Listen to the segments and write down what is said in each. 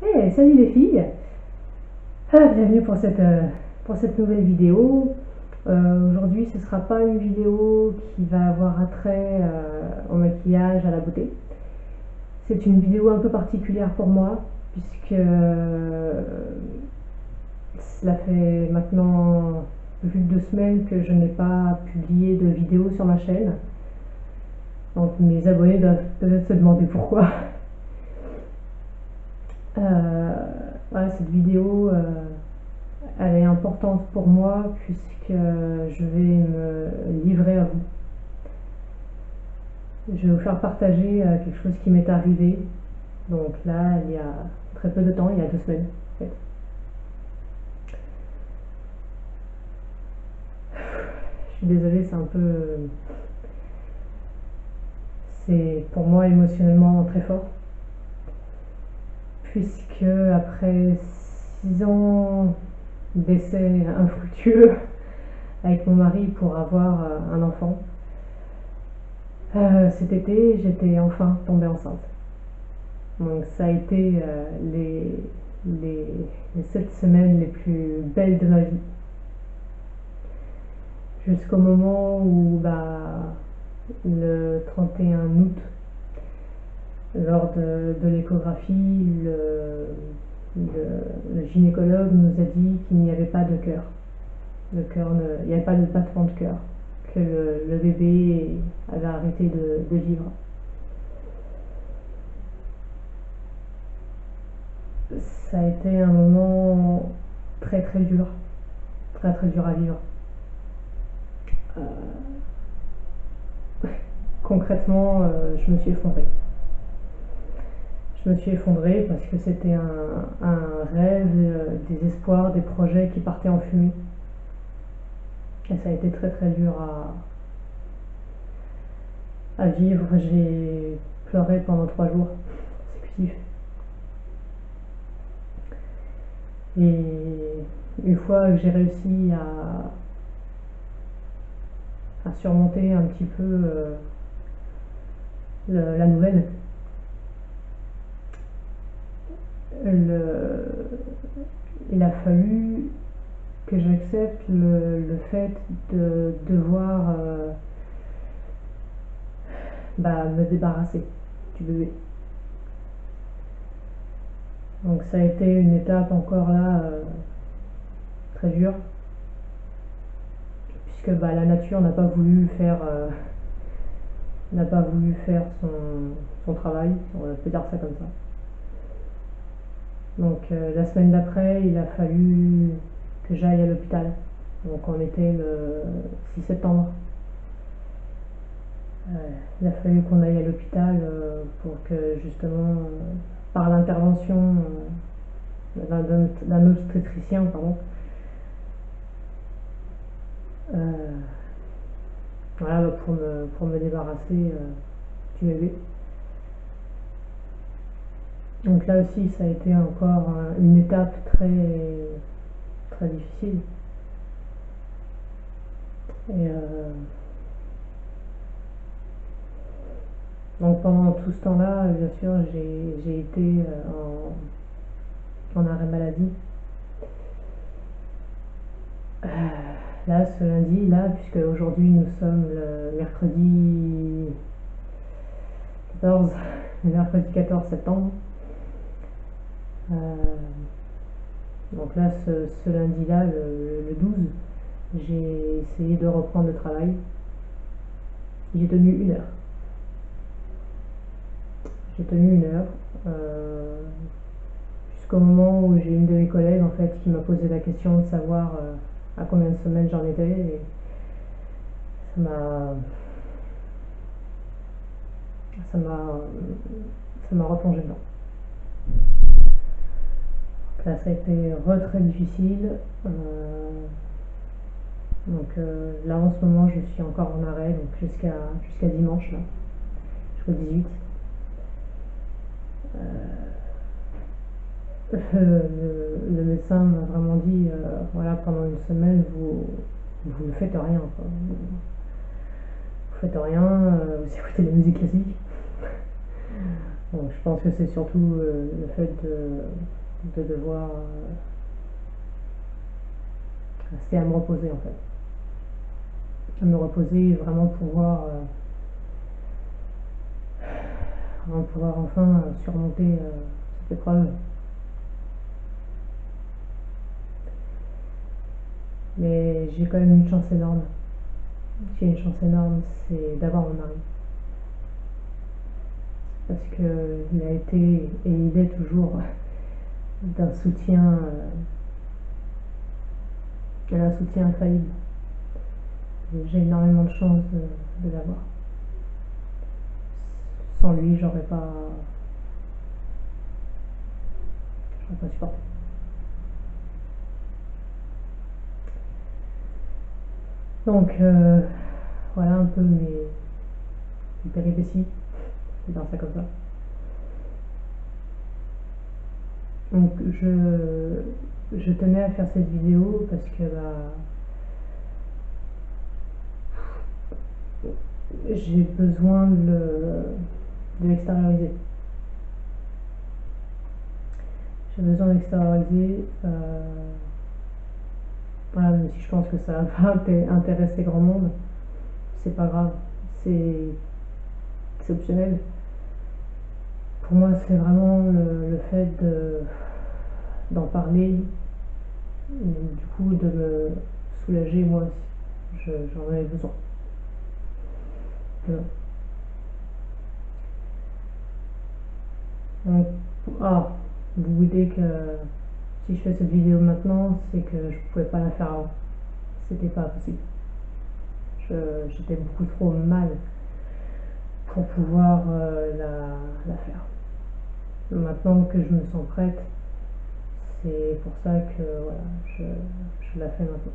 Hey, salut les filles. Bienvenue pour cette nouvelle vidéo. Aujourd'hui, ce ne sera pas une vidéo qui va avoir attrait au maquillage, à la beauté. C'est une vidéo un peu particulière pour moi, puisque cela fait maintenant plus de 2 semaines que je n'ai pas publié de vidéo sur ma chaîne. Donc mes abonnés doivent peut-être se demander pourquoi. Voilà, cette vidéo elle est importante pour moi puisque je vais me livrer à vous. Je vais vous faire partager quelque chose qui m'est arrivé. Donc là, il y a très peu de temps, il y a 2 semaines en fait. Je suis désolée, c'est un peu... C'est pour moi émotionnellement très fort. Puisque après 6 ans d'essais infructueux avec mon mari pour avoir un enfant, cet été, j'étais enfin tombée enceinte. Donc ça a été les 7 semaines les plus belles de ma vie. Jusqu'au moment où le 31 août, lors de l'échographie, le gynécologue nous a dit qu'il n'y avait pas de cœur. Il n'y avait pas de battement de cœur, que le bébé avait arrêté de vivre. Ça a été un moment très très dur, très très dur à vivre. Euh, Concrètement, je me suis effondrée. Je me suis effondrée parce que c'était un rêve, des espoirs, des projets qui partaient en fumée. Et ça a été très très dur à vivre. J'ai pleuré pendant 3 jours consécutifs. Et une fois que j'ai réussi à surmonter un petit peu la nouvelle, il a fallu que j'accepte le fait de devoir me débarrasser du bébé. Donc ça a été une étape encore là très dure, puisque la nature n'a pas voulu faire son travail, on peut dire ça comme ça. Donc la semaine d'après, il a fallu que j'aille à l'hôpital. Donc on était le 6 septembre. Il a fallu qu'on aille à l'hôpital pour que justement, par l'intervention d'un obstétricien, pardon, voilà, pour me débarrasser du bébé. Donc là aussi, ça a été encore une étape très, très difficile. Et donc pendant tout ce temps-là, bien sûr, j'ai été en arrêt maladie. Là, ce lundi, là, puisque aujourd'hui nous sommes le mercredi 14, le mercredi 14 septembre. Donc là, ce lundi-là, le 12, j'ai essayé de reprendre le travail. J'ai tenu 1 heure. J'ai tenu 1 heure jusqu'au moment où j'ai une de mes collègues en fait qui m'a posé la question de savoir à combien de semaines j'en étais, et ça m'a ça m'a ça m'a replongé dedans. Donc là, ça a été très difficile. Donc là en ce moment je suis encore en arrêt, donc jusqu'à dimanche, là, jusqu'au 18. Le médecin m'a vraiment dit voilà, pendant une semaine vous ne faites rien, quoi. Vous faites rien, vous écoutez la musique classique. Donc, je pense que c'est surtout le fait de devoir rester à me reposer en fait. À me reposer et vraiment pouvoir enfin surmonter cette épreuve. Mais j'ai quand même une chance énorme. J'ai une chance énorme, c'est d'avoir mon mari. Parce qu'il a été et il est toujours d'un soutien infaillible. J'ai énormément de chance de l'avoir. Sans lui, j'aurais pas supporté. Donc voilà un peu mes péripéties, c'est dans ça comme ça. Donc je tenais à faire cette vidéo parce que j'ai besoin de l'extérioriser. J'ai besoin d'extérioriser. Voilà, même si je pense que ça va intéresser grand monde, c'est pas grave, c'est optionnel. Pour moi, c'est vraiment le fait d'en parler, du coup, de me soulager moi aussi. J'en avais besoin. Voilà. Donc, vous vous doutez que si je fais cette vidéo maintenant, c'est que je pouvais pas la faire avant. C'était pas possible. J'étais beaucoup trop mal pour pouvoir la faire. Maintenant que je me sens prête, c'est pour ça que voilà, je la fais maintenant.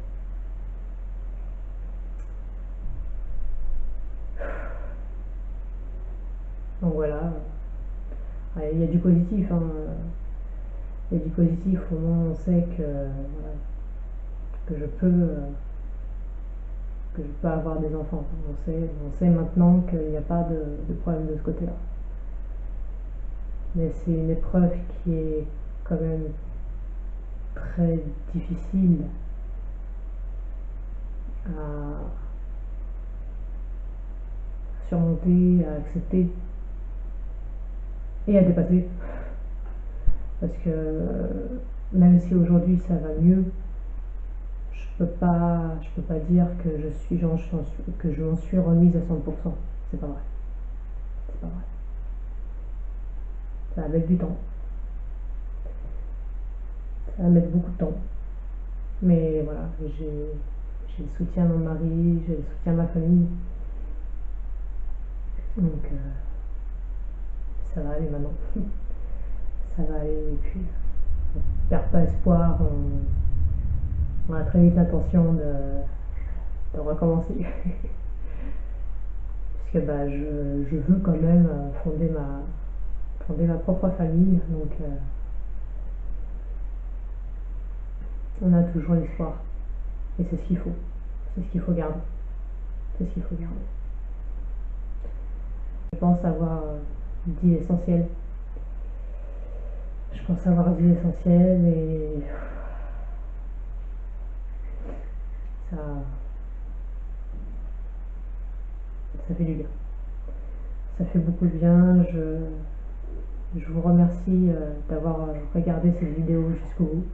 Donc voilà, il y a du positif, hein. Il y a du positif, au moins on sait que, voilà, que je peux avoir des enfants. On sait maintenant qu'il n'y a pas de problème de ce côté-là. Mais c'est une épreuve qui est quand même très difficile à surmonter, à accepter et à dépasser. Parce que même si aujourd'hui ça va mieux, je peux pas dire que je m'en suis remise à 100%. C'est pas vrai. C'est pas vrai. Ça va mettre du temps. Ça va mettre beaucoup de temps. Mais voilà, j'ai le soutien de mon mari, j'ai le soutien de ma famille. Donc ça va aller maintenant. Ça va aller et puis on perd pas espoir, on a très vite l'intention de recommencer. Puisque je veux quand même fonder ma propre famille, donc on a toujours l'espoir. Et c'est ce qu'il faut. C'est ce qu'il faut garder. C'est ce qu'il faut garder. Je pense avoir dit l'essentiel. Je pense avoir dit l'essentiel et ça fait du bien. Ça fait beaucoup de bien. Je vous remercie d'avoir regardé cette vidéo jusqu'au bout.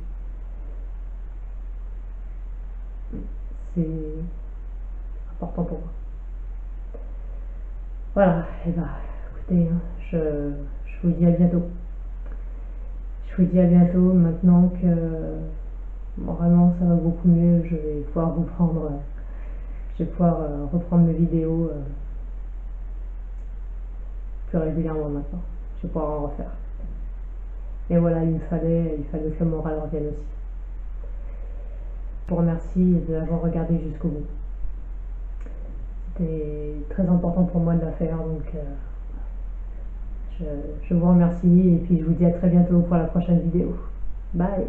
C'est important pour moi. Voilà, et écoutez, je vous dis à bientôt. Je vous dis à bientôt maintenant que vraiment ça va beaucoup mieux. Je vais pouvoir reprendre mes vidéos plus régulièrement maintenant. Je vais pouvoir en refaire. Et voilà, il fallait que le moral revienne aussi. Je vous remercie de l'avoir regardé jusqu'au bout. C'était très important pour moi de la faire, donc je vous remercie et puis je vous dis à très bientôt pour la prochaine vidéo. Bye!